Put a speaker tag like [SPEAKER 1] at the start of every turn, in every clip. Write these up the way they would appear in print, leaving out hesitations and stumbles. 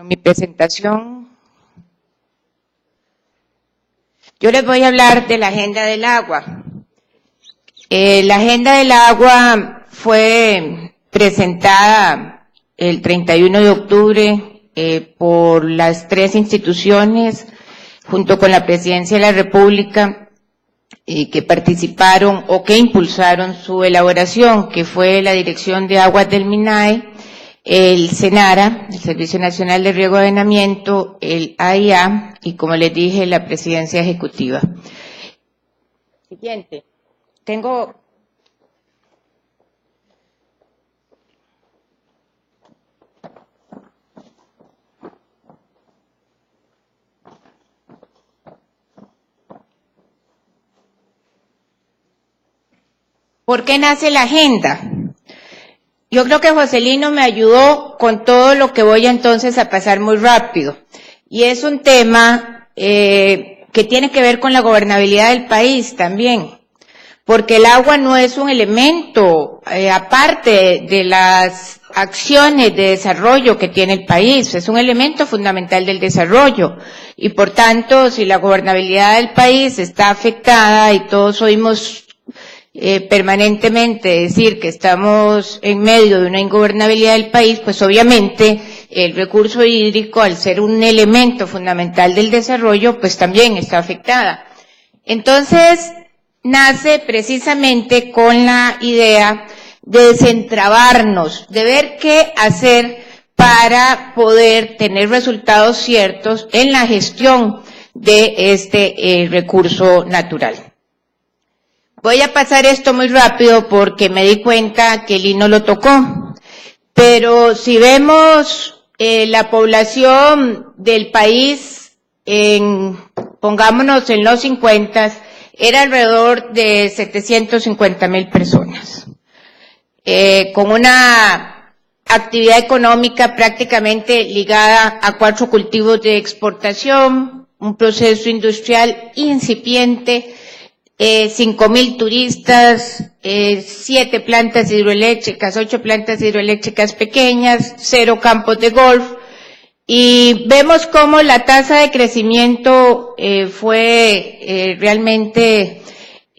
[SPEAKER 1] Mi presentación, yo les voy a hablar de la Agenda del Agua. La Agenda del Agua fue presentada el 31 de octubre por las tres instituciones, junto con la Presidencia de la República, que participaron o que impulsaron su elaboración, que fue la Dirección de Aguas del MINAE, el SENARA, el Servicio Nacional de Riego y Saneamiento, el AIA y, como les dije, la Presidencia Ejecutiva. Siguiente. ¿Por qué nace la agenda? Yo creo que Joselino me ayudó con todo lo que voy entonces a pasar muy rápido. Y es un tema que tiene que ver con la gobernabilidad del país también. Porque el agua no es un elemento aparte de las acciones de desarrollo que tiene el país, es un elemento fundamental del desarrollo. Y por tanto, si la gobernabilidad del país está afectada y todos oímos permanentemente decir que estamos en medio de una ingobernabilidad del país, pues obviamente el recurso hídrico, al ser un elemento fundamental del desarrollo, pues también está afectada. Entonces, nace precisamente con la idea de desentrabarnos, de ver qué hacer para poder tener resultados ciertos en la gestión de este recurso natural. Voy a pasar esto muy rápido porque me di cuenta que Lino lo tocó, pero si vemos la población del país, pongámonos en los 50, era alrededor de 750,000 personas, con una actividad económica prácticamente ligada a 4 cultivos de exportación, un proceso industrial incipiente, 5,000 turistas, 7 plantas hidroeléctricas, 8 plantas hidroeléctricas pequeñas, 0 campos de golf, y vemos cómo la tasa de crecimiento fue realmente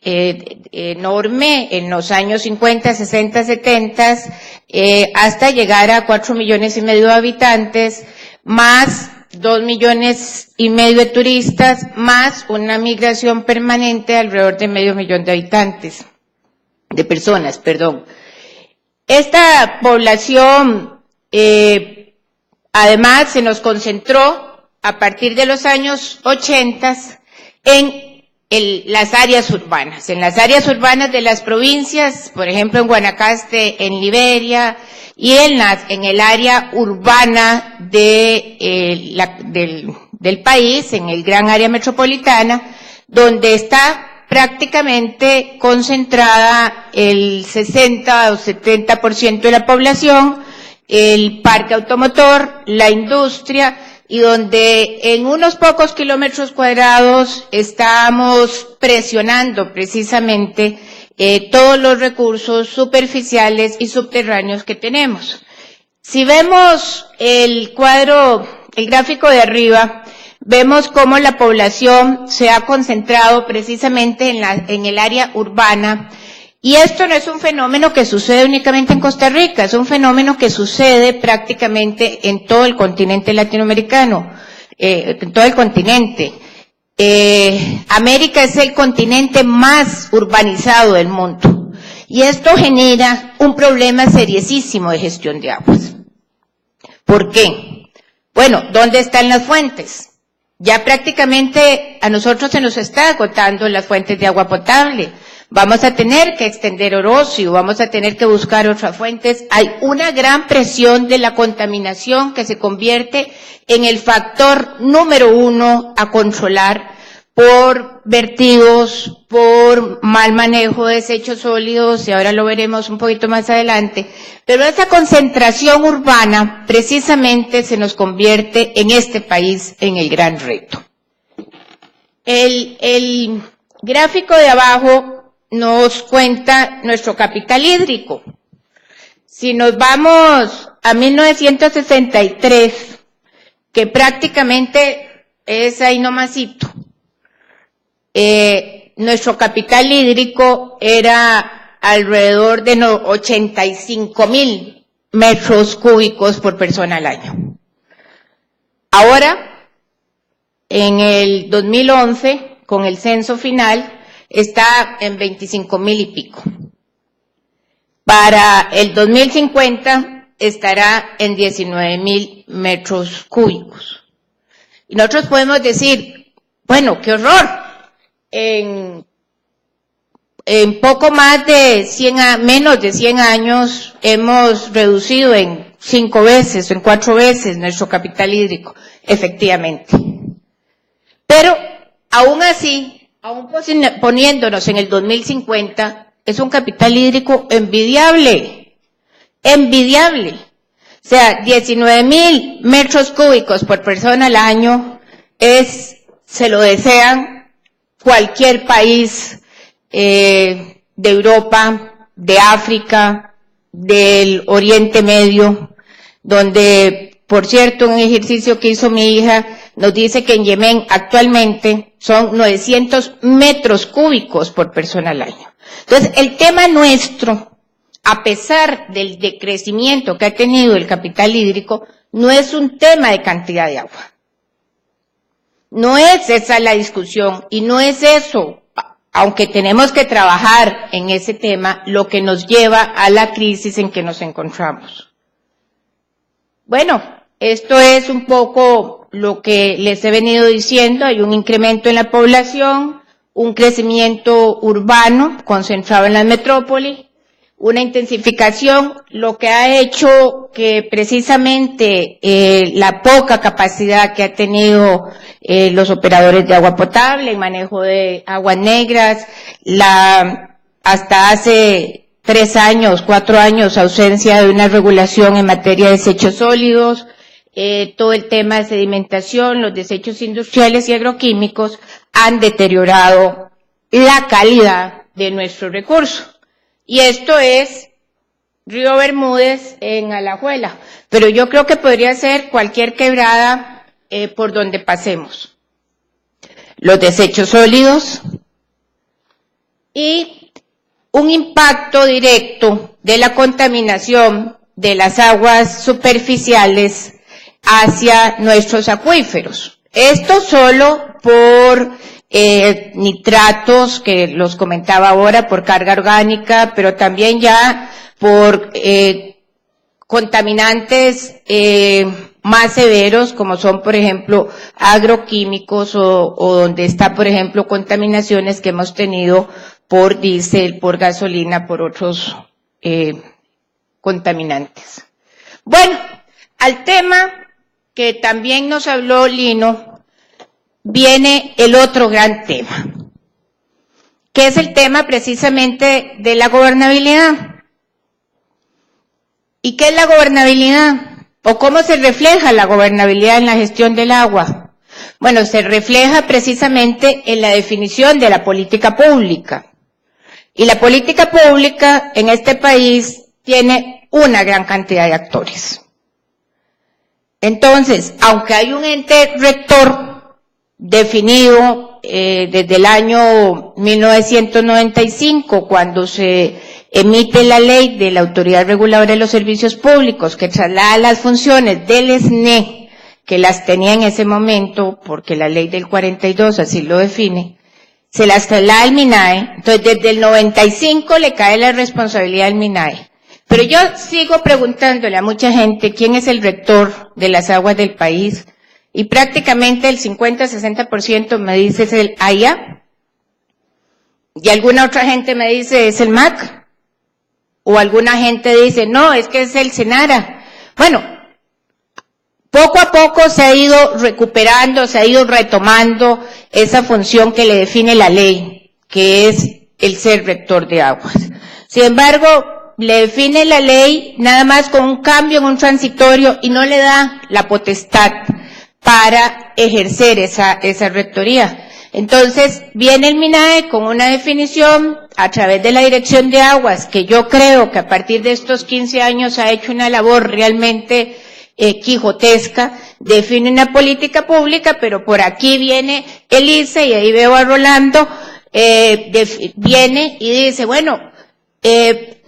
[SPEAKER 1] enorme en los años 50, 60, 70, hasta llegar a 4,5 millones de habitantes, más 2,5 millones de turistas, más una migración permanente de alrededor de 0,5 millón de habitantes, de personas, perdón. Esta población, además, se nos concentró a partir de los años 80 en las áreas urbanas. En las áreas urbanas de las provincias, por ejemplo, en Guanacaste, en Liberia, y en el área urbana del país, en el gran área metropolitana, donde está prácticamente concentrada el 60 o 70% de la población, el parque automotor, la industria, y donde en unos pocos kilómetros cuadrados estamos presionando precisamente todos los recursos superficiales y subterráneos que tenemos. Si vemos el gráfico de arriba, vemos cómo la población se ha concentrado precisamente en el área urbana, y esto no es un fenómeno que sucede únicamente en Costa Rica, es un fenómeno que sucede prácticamente en todo el continente latinoamericano, en todo el continente. América es el continente más urbanizado del mundo, y esto genera un problema seriosísimo de gestión de aguas. ¿Por qué? Bueno, ¿dónde están las fuentes? Ya prácticamente a nosotros se nos está agotando las fuentes de agua potable. Vamos a tener que extender Orocio, vamos a tener que buscar otras fuentes. Hay una gran presión de la contaminación que se convierte en el factor número 1 a controlar por vertidos, por mal manejo de desechos sólidos, y ahora lo veremos un poquito más adelante. Pero esa concentración urbana precisamente se nos convierte en este país en el gran reto. El gráfico de abajo nos cuenta nuestro capital hídrico. Si nos vamos a 1963, que prácticamente es ahí nomasito. Nuestro capital hídrico era alrededor de 85,000 metros cúbicos por persona al año. Ahora, en el 2011, con el censo final, está en 25,000 y pico. Para el 2050 estará en 19,000 metros cúbicos. Y nosotros podemos decir, bueno, qué horror. En poco más de 100, menos de 100 años, hemos reducido en 5 veces, en 4 veces nuestro capital hídrico, efectivamente. Pero, aún así, aún poniéndonos en el 2050, es un capital hídrico envidiable, envidiable. O sea, 19,000 metros cúbicos por persona al año se lo desean cualquier país de Europa, de África, del Oriente Medio, donde, por cierto, un ejercicio que hizo mi hija nos dice que en Yemen actualmente son 900 metros cúbicos por persona al año. Entonces, el tema nuestro, a pesar del decrecimiento que ha tenido el capital hídrico, no es un tema de cantidad de agua. No es esa la discusión y no es eso, aunque tenemos que trabajar en ese tema, lo que nos lleva a la crisis en que nos encontramos. Bueno, esto es un poco lo que les he venido diciendo. Hay un incremento en la población, un crecimiento urbano concentrado en las metrópolis, una intensificación, lo que ha hecho que precisamente la poca capacidad que ha tenido los operadores de agua potable, el manejo de aguas negras, hasta hace 3 años, 4 años, ausencia de una regulación en materia de desechos sólidos, todo el tema de sedimentación, los desechos industriales y agroquímicos han deteriorado la calidad de nuestro recurso. Y esto es Río Bermúdez en Alajuela, pero yo creo que podría ser cualquier quebrada por donde pasemos. Los desechos sólidos y un impacto directo de la contaminación de las aguas superficiales hacia nuestros acuíferos. Esto solo por nitratos, que los comentaba ahora, por carga orgánica, pero también ya por contaminantes más severos, como son, por ejemplo, agroquímicos o donde está, por ejemplo, contaminaciones que hemos tenido por diésel, por gasolina, por otros contaminantes. Bueno, al tema que también nos habló Lino, viene el otro gran tema, que es el tema precisamente de la gobernabilidad. ¿Y qué es la gobernabilidad? ¿O cómo se refleja la gobernabilidad en la gestión del agua? Bueno, se refleja precisamente en la definición de la política pública. Y la política pública en este país tiene una gran cantidad de actores. Entonces, aunque hay un ente rector definido desde el año 1995, cuando se emite la ley de la Autoridad Reguladora de los Servicios Públicos, que traslada las funciones del SNE, que las tenía en ese momento, porque la ley del 42 así lo define, se las traslada al MINAE. Entonces, desde el 95 le cae la responsabilidad al MINAE. Pero yo sigo preguntándole a mucha gente quién es el rector de las aguas del país, y prácticamente el 50-60% me dice es el AIA, y alguna otra gente me dice es el MAC, o alguna gente dice no, es que es el SENARA. Bueno, poco a poco se ha ido recuperando, se ha ido retomando esa función que le define la ley, que es el ser rector de aguas. Sin embargo, le define la ley nada más con un cambio en un transitorio y no le da la potestad para ejercer esa rectoría. Entonces, viene el MINAE con una definición a través de la Dirección de Aguas, que yo creo que a partir de estos 15 años ha hecho una labor realmente quijotesca, define una política pública, pero por aquí viene el ICE, y ahí veo a Rolando, viene y dice, bueno,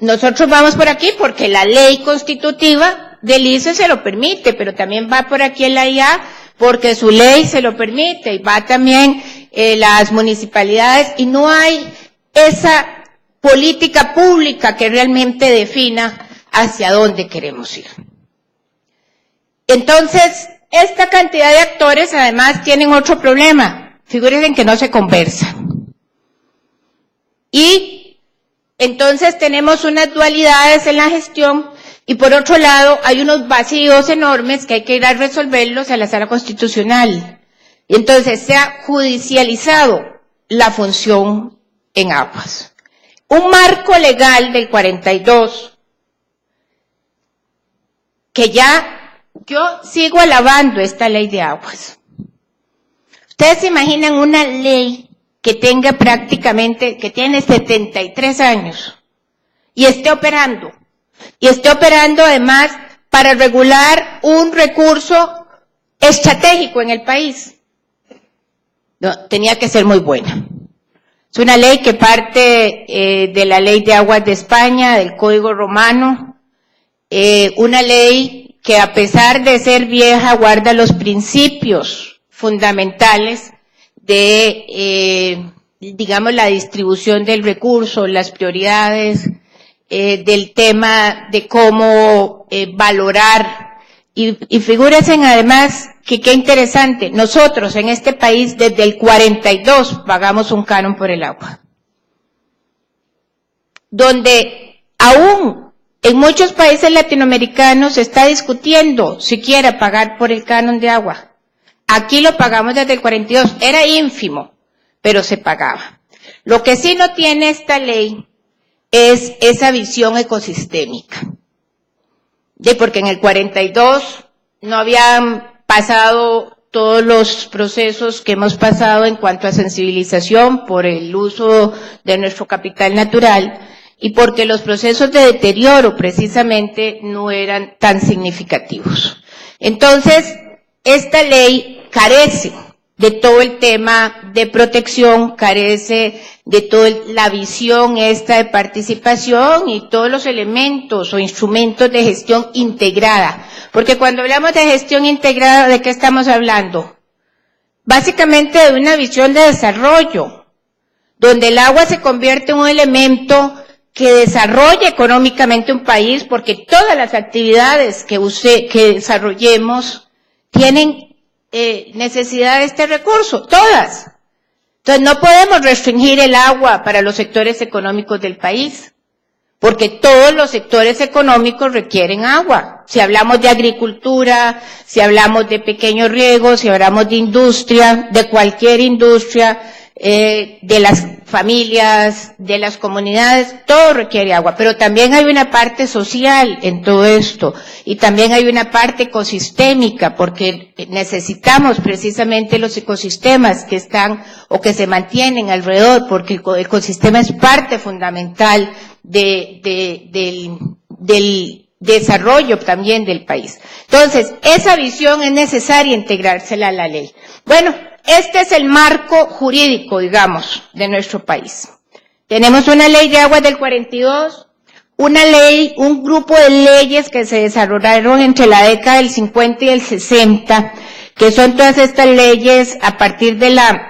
[SPEAKER 1] nosotros vamos por aquí porque la ley constitutiva del ICE se lo permite, pero también va por aquí en la IA porque su ley se lo permite, y va también las municipalidades, y no hay esa política pública que realmente defina hacia dónde queremos ir. Entonces, esta cantidad de actores además tienen otro problema. Figúrense en que no se conversan. Y entonces tenemos unas dualidades en la gestión, y por otro lado hay unos vacíos enormes que hay que ir a resolverlos a la Sala Constitucional. Y entonces se ha judicializado la función en aguas. Un marco legal del 42, que ya yo sigo alabando esta ley de aguas. Ustedes se imaginan una ley que tenga prácticamente, que tiene 73 años, y esté operando además para regular un recurso estratégico en el país. No, tenía que ser muy buena. Es una ley que parte de la Ley de Aguas de España, del Código Romano, una ley que a pesar de ser vieja guarda los principios fundamentales de, digamos, la distribución del recurso, las prioridades, del tema de cómo valorar, y figúrense además que qué interesante, nosotros en este país desde el 42 pagamos un canon por el agua, donde aún en muchos países latinoamericanos se está discutiendo siquiera pagar por el canon de agua. Aquí lo pagamos desde el 42, era ínfimo, pero se pagaba. Lo que sí no tiene esta ley es esa visión ecosistémica. Porque en el 42 no habían pasado todos los procesos que hemos pasado en cuanto a sensibilización por el uso de nuestro capital natural, y porque los procesos de deterioro precisamente no eran tan significativos. Entonces, esta ley carece de todo el tema de protección, carece de toda la visión esta de participación y todos los elementos o instrumentos de gestión integrada. Porque cuando hablamos de gestión integrada, ¿de qué estamos hablando? Básicamente de una visión de desarrollo, donde el agua se convierte en un elemento que desarrolle económicamente un país, porque todas las actividades que desarrollemos tienen necesidad de este recurso, todas. Entonces no podemos restringir el agua para los sectores económicos del país, porque todos los sectores económicos requieren agua. Si hablamos de agricultura, si hablamos de pequeños riegos, si hablamos de industria, de cualquier industria, de las familias, de las comunidades, todo requiere agua, pero también hay una parte social en todo esto, y también hay una parte ecosistémica, porque necesitamos precisamente los ecosistemas que están o que se mantienen alrededor, porque el ecosistema es parte fundamental del desarrollo también del país. Entonces, esa visión es necesaria ingrársela a la ley. Bueno, este es el marco jurídico, digamos, de nuestro país. Tenemos una ley de aguas del 42, una ley, un grupo de leyes que se desarrollaron entre la década del 50 y el 60, que son todas estas leyes a partir de la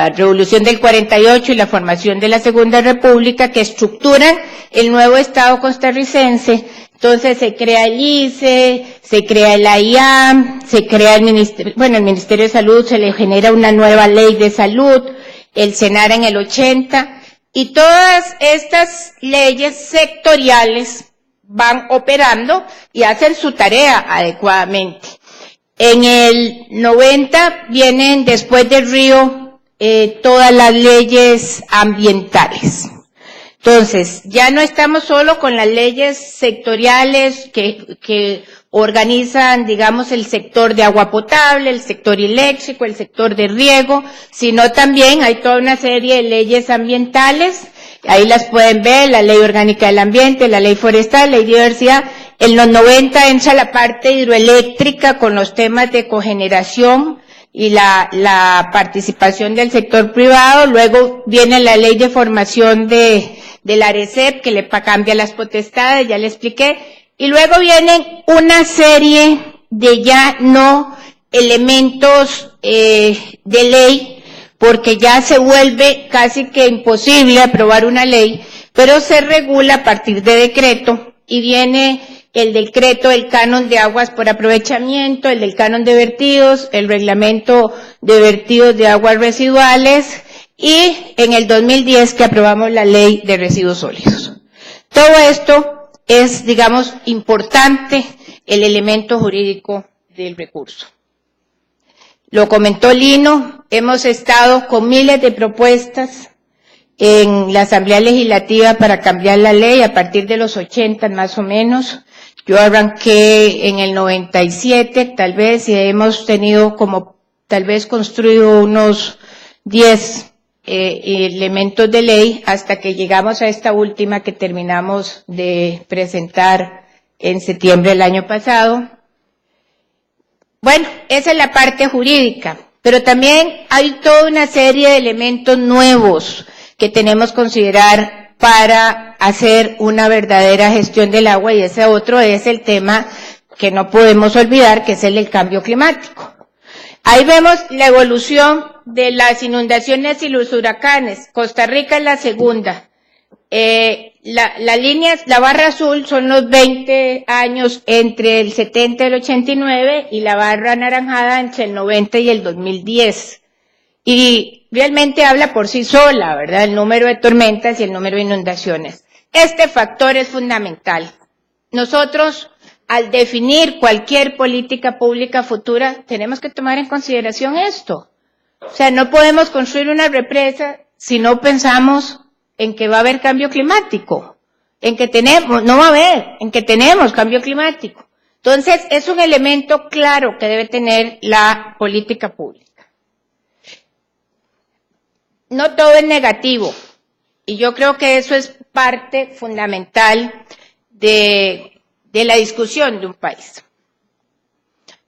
[SPEAKER 1] Revolución del 48 y la formación de la Segunda República, que estructuran el nuevo Estado costarricense. Entonces se crea el ICE, se crea el AIA, se crea el Ministerio de Salud, se le genera una nueva ley de salud, el SENARA en el 80, y todas estas leyes sectoriales van operando y hacen su tarea adecuadamente. En el 90 vienen, después del Río, todas las leyes ambientales. Entonces, ya no estamos solo con las leyes sectoriales que organizan, digamos, el sector de agua potable, el sector eléctrico, el sector de riego, sino también hay toda una serie de leyes ambientales, ahí las pueden ver, la Ley Orgánica del Ambiente, la Ley Forestal, la Ley de Diversidad, En los 90 entra la parte hidroeléctrica con los temas de cogeneración y la participación del sector privado. Luego viene la ley de formación de la ARECEP, que le cambia las potestades, ya le expliqué. Y luego vienen una serie de ya no elementos de ley, porque ya se vuelve casi que imposible aprobar una ley, pero se regula a partir de decreto, y viene el decreto del canon de aguas por aprovechamiento, el del canon de vertidos, el reglamento de vertidos de aguas residuales, y en el 2010 que aprobamos la ley de residuos sólidos. Todo esto es, digamos, importante, el elemento jurídico del recurso. Lo comentó Lino, hemos estado con miles de propuestas en la Asamblea Legislativa para cambiar la ley a partir de los 80 más o menos. Yo arranqué en el 97 tal vez, y hemos tenido como tal vez construido unos 10 elementos de ley hasta que llegamos a esta última que terminamos de presentar en septiembre del año pasado. Bueno, esa es la parte jurídica, pero también hay toda una serie de elementos nuevos que tenemos que considerar para hacer una verdadera gestión del agua, y ese otro es el tema que no podemos olvidar, que es el del cambio climático. Ahí vemos la evolución de las inundaciones y los huracanes. Costa Rica es la segunda. La barra azul son los 20 años entre el 70 y el 89, y la barra anaranjada entre el 90 y el 2010. Y realmente habla por sí sola, ¿verdad? El número de tormentas y el número de inundaciones. Este factor es fundamental. Nosotros, al definir cualquier política pública futura, tenemos que tomar en consideración esto. O sea, no podemos construir una represa si no pensamos en que va a haber cambio climático, en que tenemos, no va a haber, en que tenemos cambio climático. Entonces, es un elemento claro que debe tener la política pública. No todo es negativo, y yo creo que eso es parte fundamental de la discusión de un país.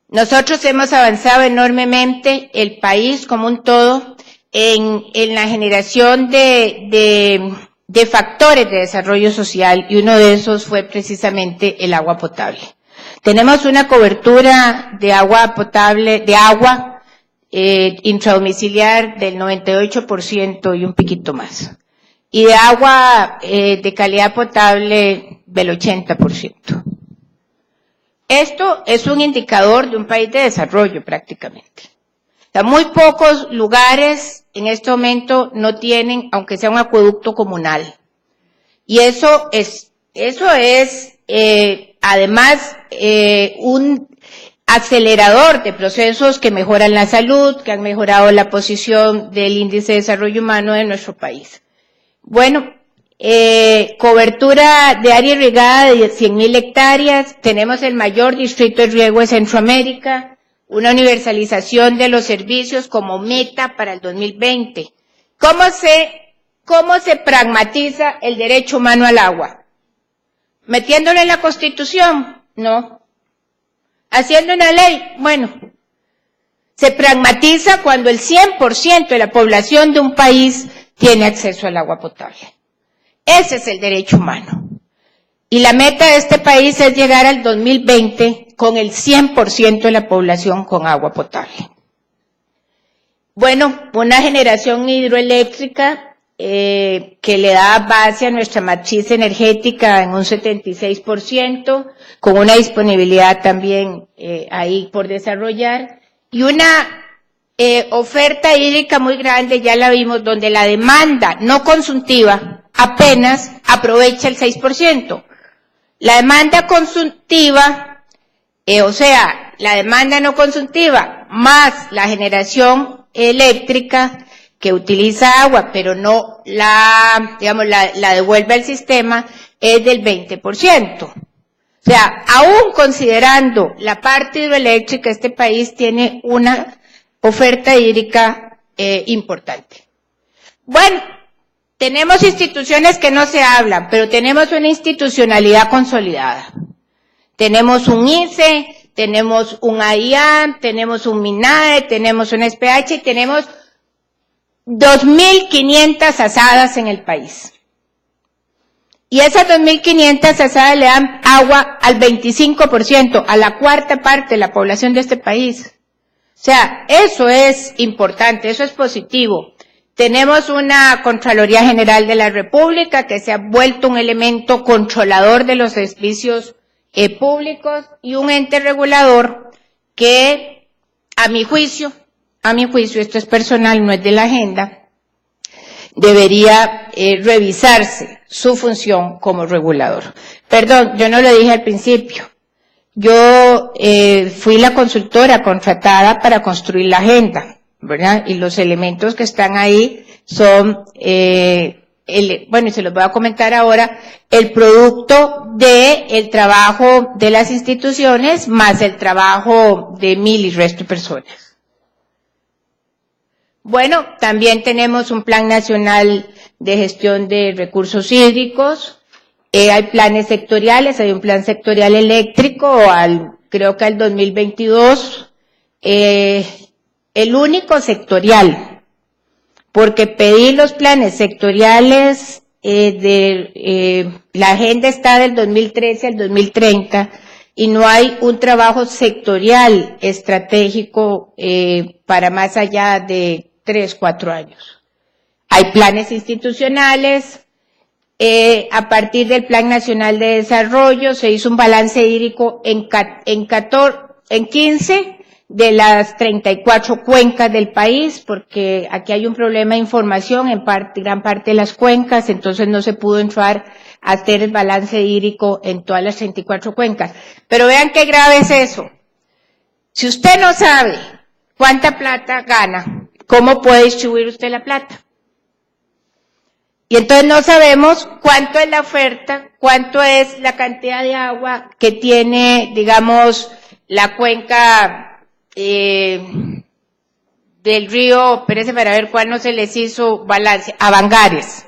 [SPEAKER 1] Nosotros hemos avanzado enormemente, el país como un todo, en la generación de factores de desarrollo social, y uno de esos fue precisamente el agua potable. Tenemos una cobertura de agua potable, de agua intradomiciliar del 98% y un piquito más, y de agua de calidad potable del 80%. Esto es un indicador de un país de desarrollo prácticamente. O sea, muy pocos lugares en este momento no tienen, aunque sea un acueducto comunal. Y eso es además un acelerador de procesos que mejoran la salud, que han mejorado la posición del índice de desarrollo humano de nuestro país. Bueno, cobertura de área irrigada de 100.000 hectáreas, tenemos el mayor distrito de riego de Centroamérica, una universalización de los servicios como meta para el 2020. ¿Cómo se pragmatiza el derecho humano al agua? ¿Metiéndolo en la Constitución? No. ¿Haciendo una ley? Bueno, se pragmatiza cuando el 100% de la población de un país tiene acceso al agua potable. Ese es el derecho humano. Y la meta de este país es llegar al 2020 con el 100% de la población con agua potable. Bueno, una generación hidroeléctrica que le da base a nuestra matriz energética en un 76%, con una disponibilidad también ahí por desarrollar, y una oferta hídrica muy grande, ya la vimos, donde la demanda no consultiva apenas aprovecha el 6%. La demanda consultiva, o sea, la demanda no consultiva más la generación eléctrica que utiliza agua, pero no la devuelve al sistema, es del 20%. O sea, aún considerando la parte hidroeléctrica, este país tiene una oferta hídrica importante. Bueno, tenemos instituciones que no se hablan, pero tenemos una institucionalidad consolidada. Tenemos un ICE, tenemos un AIAM, tenemos un MINADE, tenemos un SPH y tenemos 2.500 asadas en el país. Y esas 2.500 asadas le dan agua al 25%, a la cuarta parte de la población de este país. O sea, eso es importante, eso es positivo. Tenemos una Contraloría General de la República que se ha vuelto un elemento controlador de los servicios públicos y un ente regulador que, a mi juicio, esto es personal, no es de la agenda, debería revisarse su función como regulador. Perdón, yo no lo dije al principio. Yo fui la consultora contratada para construir la agenda, ¿verdad? Y los elementos que están ahí son, bueno, y se los voy a comentar ahora, el producto del trabajo de las instituciones más el trabajo de 1.000 y resto de personas. Bueno, también tenemos un Plan Nacional de Gestión de Recursos Hídricos. Hay planes sectoriales, hay un plan sectorial eléctrico, creo que al 2022, el único sectorial, porque pedí los planes sectoriales la agenda está del 2013 al 2030 y no hay un trabajo sectorial estratégico para más allá de 3, 4 años. Hay planes institucionales. A partir del Plan Nacional de Desarrollo se hizo un balance hídrico en 15 de las 34 cuencas del país, porque aquí hay un problema de información en gran parte de las cuencas, entonces no se pudo entrar a hacer el balance hídrico en todas las 34 cuencas. Pero vean qué grave es eso. Si usted no sabe cuánta plata gana, ¿cómo puede distribuir usted la plata? Y entonces no sabemos cuánto es la oferta, cuánto es la cantidad de agua que tiene, digamos, la cuenca del río, espérese para ver cuál no se les hizo balance, a Bangares.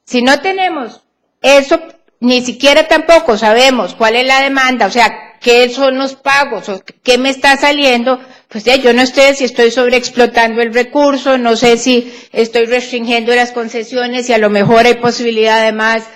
[SPEAKER 1] Si no tenemos eso, ni siquiera tampoco sabemos cuál es la demanda, o sea, qué son los pagos, o qué me está saliendo, pues yo no sé si estoy sobreexplotando el recurso, no sé si estoy restringiendo las concesiones y a lo mejor hay posibilidad de más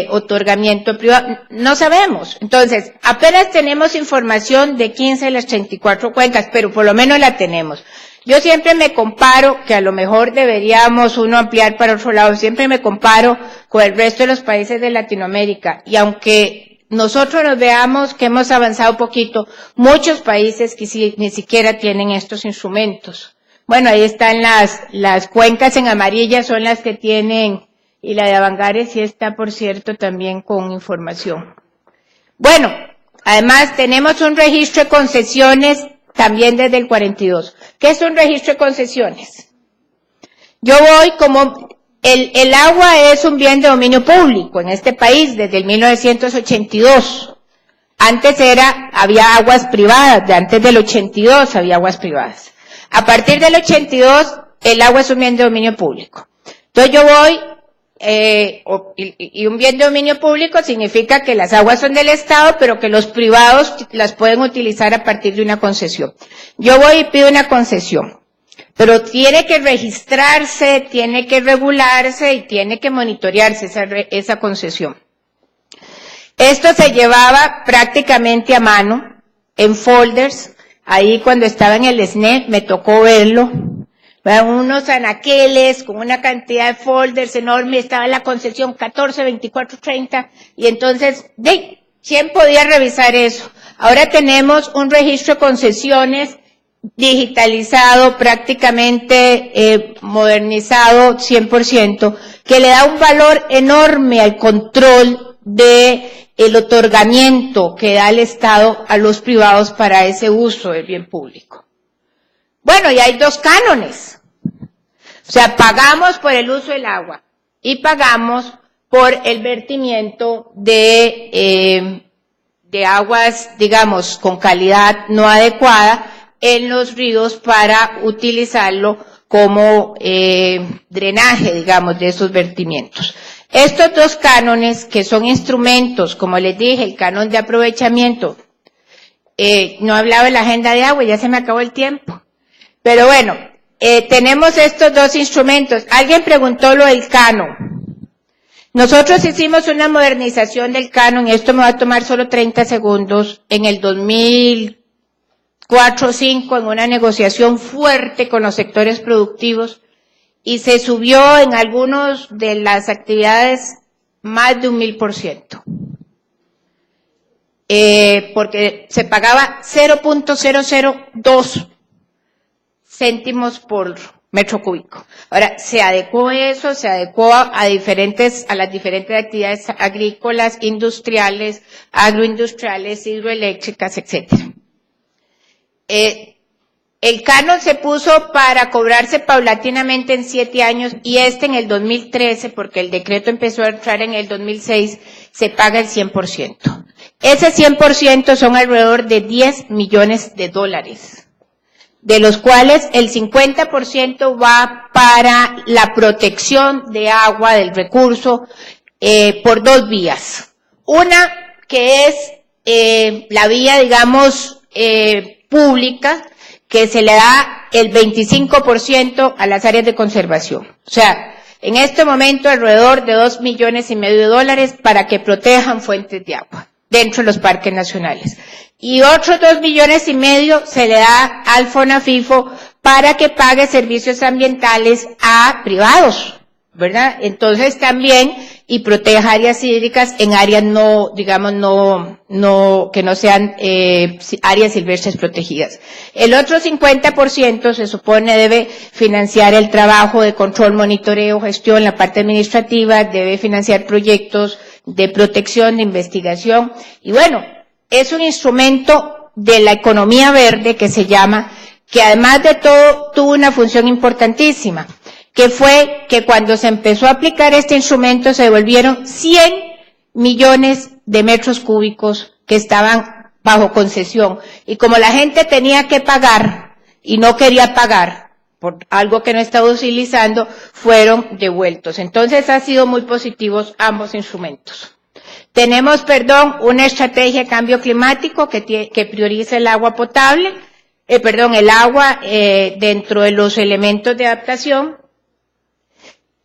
[SPEAKER 1] otorgamiento privado, no sabemos. Entonces, apenas tenemos información de 15 de las 34 cuencas, pero por lo menos la tenemos. Yo siempre me comparo, que a lo mejor deberíamos uno ampliar para otro lado, siempre me comparo con el resto de los países de Latinoamérica, y aunque nosotros nos veamos que hemos avanzado poquito, muchos países que ni siquiera tienen estos instrumentos. Bueno, ahí están las cuencas en amarilla, son las que tienen, y la de Avangares sí está, por cierto, también con información. Bueno, además tenemos un registro de concesiones también desde el 42. ¿Qué es un registro de concesiones? Yo voy como... El agua es un bien de dominio público en este país desde el 1982. Antes había aguas privadas, antes del 82 había aguas privadas. A partir del 82, el agua es un bien de dominio público. Entonces yo voy, y un bien de dominio público significa que las aguas son del Estado, pero que los privados las pueden utilizar a partir de una concesión. Yo voy y pido una concesión. Pero tiene que registrarse, tiene que regularse y tiene que monitorearse esa concesión. Esto se llevaba prácticamente a mano, en folders. Ahí cuando estaba en el SNE me tocó verlo. Unos anaqueles con una cantidad de folders enorme, estaba la concesión 14, 24, 30. Y entonces, ¿quién podía revisar eso? Ahora tenemos un registro de concesiones digitalizado, prácticamente modernizado 100%, que le da un valor enorme al control de el otorgamiento que da el Estado a los privados para ese uso del bien público. Bueno, y hay dos cánones. O sea, pagamos por el uso del agua y pagamos por el vertimiento de aguas, digamos, con calidad no adecuada en los ríos para utilizarlo como drenaje, digamos, de esos vertimientos. Estos dos cánones, que son instrumentos, como les dije, el canon de aprovechamiento, no hablaba de la agenda de agua, ya se me acabó el tiempo. Pero bueno, tenemos estos dos instrumentos. Alguien preguntó lo del canon. Nosotros hicimos una modernización del canon, y esto me va a tomar solo 30 segundos, en el 2004 o 2005, en una negociación fuerte con los sectores productivos, y se subió en algunos de las actividades más de 1000%. Porque se pagaba 0.002 céntimos por metro cúbico. Ahora, se adecuó eso, se adecuó a las diferentes actividades agrícolas, industriales, agroindustriales, hidroeléctricas, etcétera. El canon se puso para cobrarse paulatinamente en 7 años, y en el 2013, porque el decreto empezó a entrar en el 2006, se paga el 100%. Ese 100% son alrededor de $10 millones, de los cuales el 50% va para la protección de agua, del recurso, por dos vías. Una, que es la vía, digamos, pública, que se le da el 25% a las áreas de conservación. O sea, en este momento alrededor de $2,5 millones para que protejan fuentes de agua dentro de los parques nacionales. Y otros $2,5 millones se le da al FONAFIFO para que pague servicios ambientales a privados, ¿verdad? Entonces también, y proteja áreas hídricas en áreas no, digamos, que no sean áreas silvestres protegidas. El otro 50% se supone debe financiar el trabajo de control, monitoreo, gestión, la parte administrativa, debe financiar proyectos de protección, de investigación, y bueno, es un instrumento de la economía verde que se llama, que además de todo tuvo una función importantísima, que fue que cuando se empezó a aplicar este instrumento se devolvieron 100 millones de metros cúbicos que estaban bajo concesión, y como la gente tenía que pagar y no quería pagar por algo que no estaba utilizando, fueron devueltos. Entonces ha sido muy positivos ambos instrumentos. Tenemos, una estrategia de cambio climático que prioriza el agua potable, el agua dentro de los elementos de adaptación.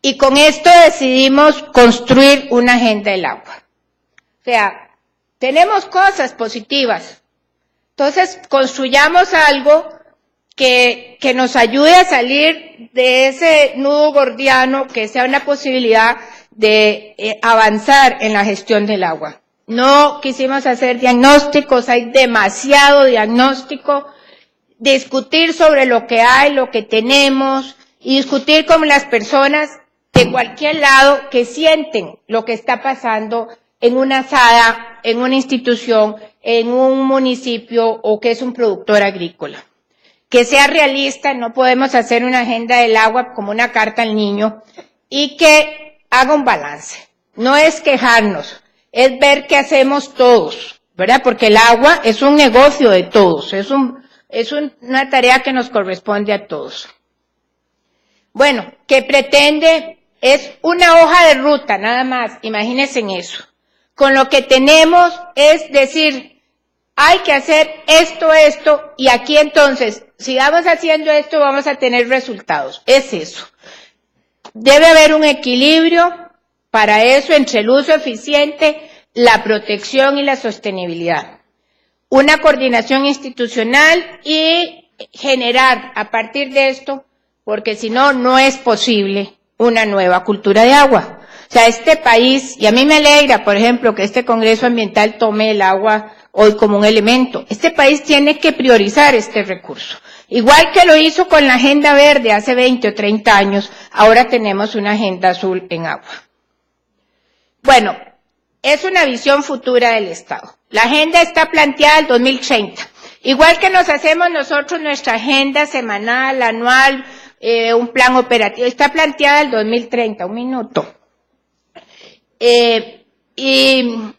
[SPEAKER 1] Y con esto decidimos construir una agenda del agua. O sea, tenemos cosas positivas. Entonces, construyamos algo que nos ayude a salir de ese nudo gordiano, que sea una posibilidad de avanzar en la gestión del agua. No quisimos hacer diagnósticos, hay demasiado diagnóstico, discutir sobre lo que hay, lo que tenemos, y discutir con las personas de cualquier lado que sienten lo que está pasando en una SADA, en una institución, en un municipio, o que es un productor agrícola. Que sea realista, no podemos hacer una agenda del agua como una carta al niño, y que haga un balance. No es quejarnos, es ver qué hacemos todos, ¿verdad? Porque el agua es un negocio de todos, es una tarea que nos corresponde a todos. Bueno, ¿qué pretende? Es una hoja de ruta, nada más, imagínense en eso. Con lo que tenemos es decir, hay que hacer esto, y aquí entonces, si vamos haciendo esto, vamos a tener resultados. Es eso. Debe haber un equilibrio para eso entre el uso eficiente, la protección y la sostenibilidad. Una coordinación institucional y generar a partir de esto, porque si no, no es posible una nueva cultura de agua. O sea, este país, y a mí me alegra, por ejemplo, que este Congreso Ambiental tome el agua hoy como un elemento. Este país tiene que priorizar este recurso. Igual que lo hizo con la Agenda Verde hace 20 o 30 años, ahora tenemos una Agenda Azul en agua. Bueno, es una visión futura del Estado. La agenda está planteada al 2030. Igual que nos hacemos nosotros nuestra agenda semanal, anual, un plan operativo, está planteada al 2030, un minuto. Y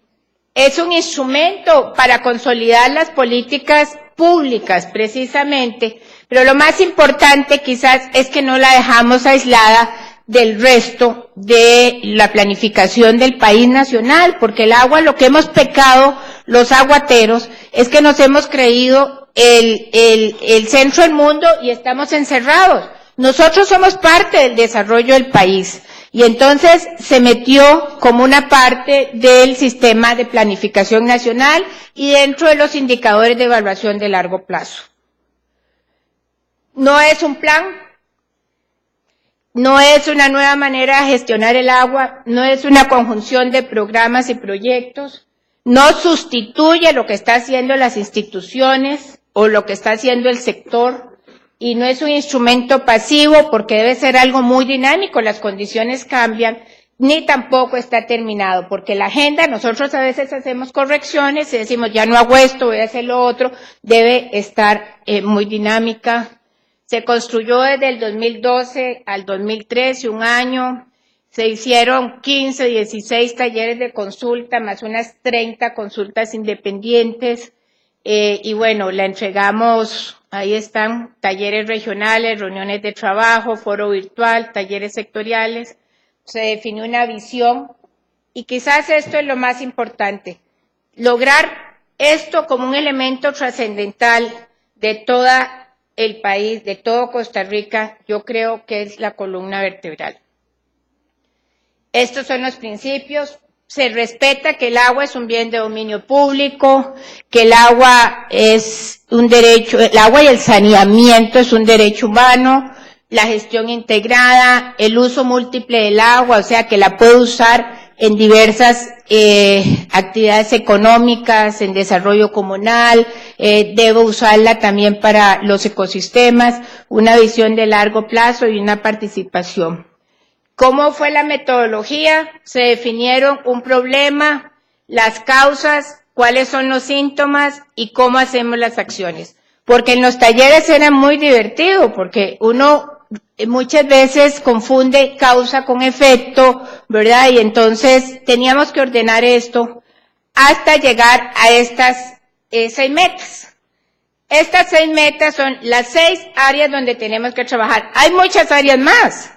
[SPEAKER 1] es un instrumento para consolidar las políticas públicas, precisamente, pero lo más importante quizás es que no la dejamos aislada del resto de la planificación del país nacional, porque el agua, lo que hemos pecado los aguateros, es que nos hemos creído el centro del mundo y estamos encerrados. Nosotros somos parte del desarrollo del país y entonces se metió como una parte del sistema de planificación nacional y dentro de los indicadores de evaluación de largo plazo. No es un plan, no es una nueva manera de gestionar el agua, no es una conjunción de programas y proyectos, no sustituye lo que está haciendo las instituciones o lo que está haciendo el sector, y no es un instrumento pasivo porque debe ser algo muy dinámico, las condiciones cambian, ni tampoco está terminado, porque la agenda, nosotros a veces hacemos correcciones y decimos ya no hago esto, voy a hacer lo otro, debe estar muy dinámica. Se construyó desde el 2012 al 2013, un año, se hicieron 15, 16 talleres de consulta, más unas 30 consultas independientes, y bueno, la entregamos, ahí están, talleres regionales, reuniones de trabajo, foro virtual, talleres sectoriales, se definió una visión, y quizás esto es lo más importante, lograr esto como un elemento trascendental de toda el país, de todo Costa Rica, yo creo que es la columna vertebral. Estos son los principios. Se respeta que el agua es un bien de dominio público, que el agua es un derecho, el agua y el saneamiento es un derecho humano, la gestión integrada, el uso múltiple del agua, o sea que la puede usar en diversas actividades económicas, en desarrollo comunal, debe usarla también para los ecosistemas, una visión de largo plazo y una participación. ¿Cómo fue la metodología? Se definieron un problema, las causas, cuáles son los síntomas y cómo hacemos las acciones. Porque en los talleres era muy divertido, porque uno muchas veces confunde causa con efecto, ¿verdad? Y entonces teníamos que ordenar esto hasta llegar a estas 6 metas. Estas 6 metas son las 6 áreas donde tenemos que trabajar. Hay muchas áreas más,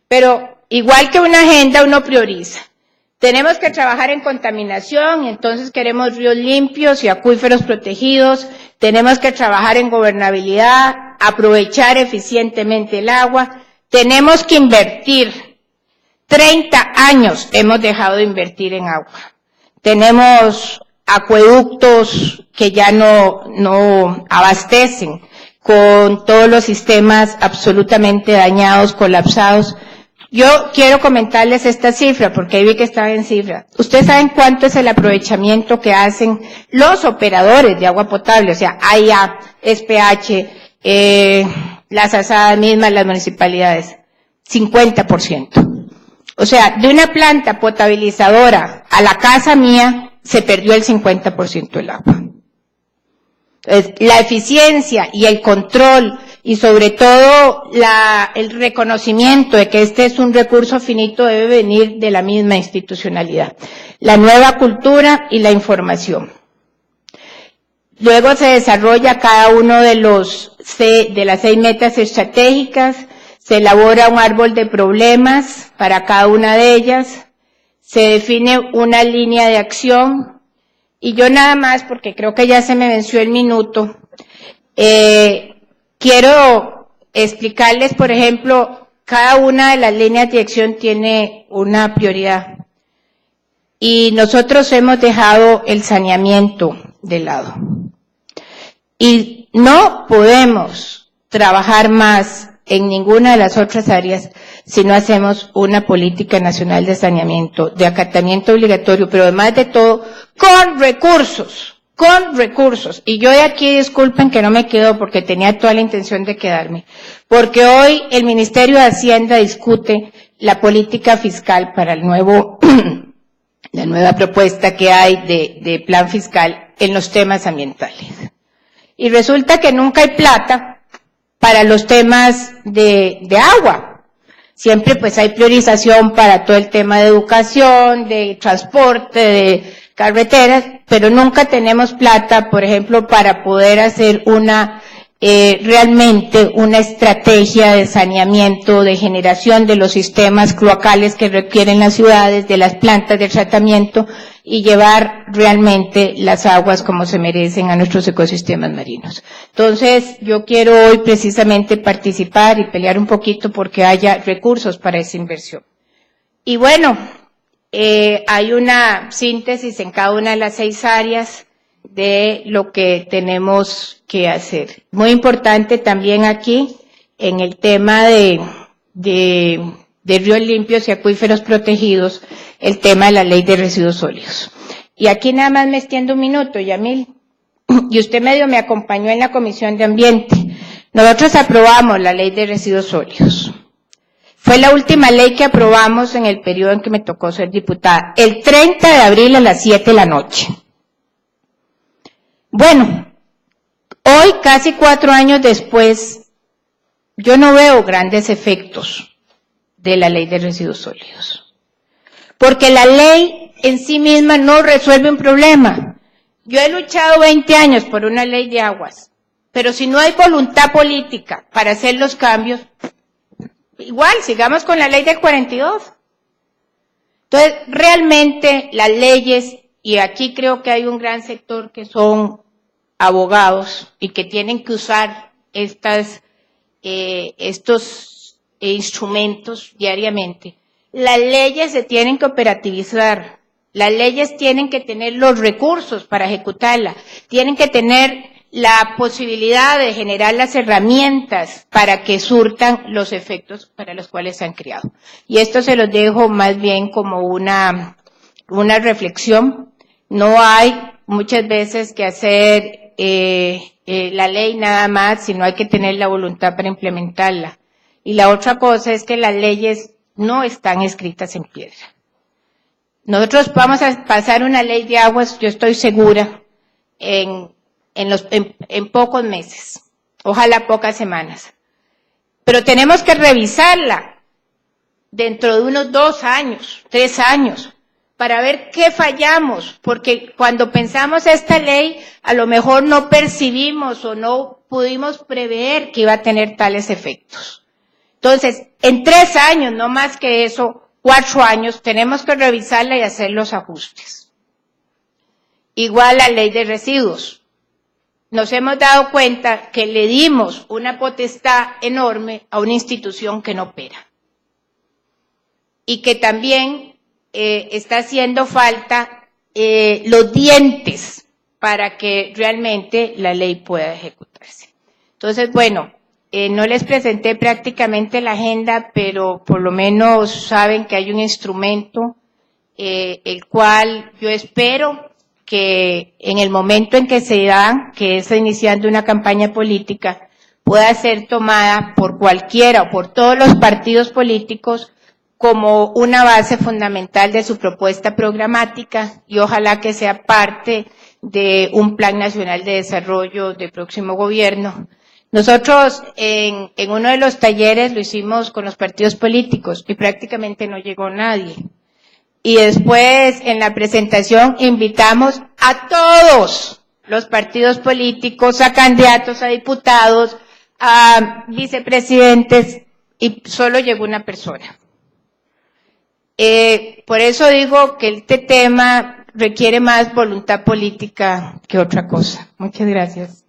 [SPEAKER 1] pero igual que una agenda uno prioriza. Tenemos que trabajar en contaminación, entonces queremos ríos limpios y acuíferos protegidos. Tenemos que trabajar en gobernabilidad, aprovechar eficientemente el agua. Tenemos que invertir. 30 años hemos dejado de invertir en agua. Tenemos acueductos que ya no abastecen, con todos los sistemas absolutamente dañados, colapsados. Yo quiero comentarles esta cifra, porque ahí vi que estaba en cifra. ¿Ustedes saben cuánto es el aprovechamiento que hacen los operadores de agua potable? O sea, AIA, SPH, las asadas mismas, las municipalidades. 50%. O sea, de una planta potabilizadora a la casa mía, se perdió el 50% del agua. Entonces, la eficiencia y el control y sobre todo el reconocimiento de que este es un recurso finito debe venir de la misma institucionalidad. La nueva cultura y la información. Luego se desarrolla cada uno de las 6 metas estratégicas, se elabora un árbol de problemas para cada una de ellas, se define una línea de acción, y yo nada más, porque creo que ya se me venció el minuto, quiero explicarles, por ejemplo, cada una de las líneas de acción tiene una prioridad. Y nosotros hemos dejado el saneamiento de lado. Y no podemos trabajar más en ninguna de las otras áreas si no hacemos una política nacional de saneamiento, de acatamiento obligatorio, pero además de todo, con recursos. Y yo de aquí, disculpen que no me quedo porque tenía toda la intención de quedarme, porque hoy el Ministerio de Hacienda discute la política fiscal para la nueva propuesta que hay de plan fiscal en los temas ambientales. Y resulta que nunca hay plata para los temas de agua. Siempre pues hay priorización para todo el tema de educación, de transporte, de carreteras, pero nunca tenemos plata, por ejemplo, para poder hacer una realmente una estrategia de saneamiento, de generación de los sistemas cloacales que requieren las ciudades, de las plantas de tratamiento y llevar realmente las aguas como se merecen a nuestros ecosistemas marinos. Entonces, yo quiero hoy precisamente participar y pelear un poquito porque haya recursos para esa inversión. Y bueno, hay una síntesis en cada una de las 6 áreas de lo que tenemos que hacer. Muy importante también aquí, en el tema de ríos limpios y acuíferos protegidos, el tema de la ley de residuos sólidos. Y aquí nada más me extiendo un minuto, Yamil, y usted medio me acompañó en la Comisión de Ambiente. Nosotros aprobamos la ley de residuos sólidos. Fue la última ley que aprobamos en el periodo en que me tocó ser diputada, el 30 de abril a las 7 de la noche. Bueno, hoy, casi 4 años después, yo no veo grandes efectos de la ley de residuos sólidos. Porque la ley en sí misma no resuelve un problema. Yo he luchado 20 años por una ley de aguas, pero si no hay voluntad política para hacer los cambios, igual, sigamos con la ley del 42. Entonces, realmente las leyes, y aquí creo que hay un gran sector que son abogados y que tienen que usar estos instrumentos diariamente. Las leyes se tienen que operativizar, las leyes tienen que tener los recursos para ejecutarlas, tienen que tener la posibilidad de generar las herramientas para que surtan los efectos para los cuales se han creado. Y esto se los dejo más bien como una reflexión. No hay muchas veces que hacer la ley nada más, sino hay que tener la voluntad para implementarla. Y la otra cosa es que las leyes no están escritas en piedra. Nosotros vamos a pasar una ley de aguas, yo estoy segura, en pocos meses, ojalá pocas semanas. Pero tenemos que revisarla dentro de unos 2 años, 3 años, para ver qué fallamos, porque cuando pensamos esta ley, a lo mejor no percibimos o no pudimos prever que iba a tener tales efectos. Entonces, en 3 años, no más que eso, 4 años, tenemos que revisarla y hacer los ajustes. Igual la ley de residuos. Nos hemos dado cuenta que le dimos una potestad enorme a una institución que no opera. Y que también está haciendo falta los dientes para que realmente la ley pueda ejecutarse. Entonces, bueno, no les presenté prácticamente la agenda, pero por lo menos saben que hay un instrumento, el cual yo espero que en el momento en que se da, que es iniciando una campaña política, pueda ser tomada por cualquiera o por todos los partidos políticos como una base fundamental de su propuesta programática y ojalá que sea parte de un plan nacional de desarrollo del próximo gobierno. Nosotros en uno de los talleres lo hicimos con los partidos políticos y prácticamente no llegó nadie. Y después en la presentación invitamos a todos los partidos políticos, a candidatos a diputados, a vicepresidentes y solo llegó una persona. Por eso digo que este tema requiere más voluntad política que otra cosa. Muchas gracias.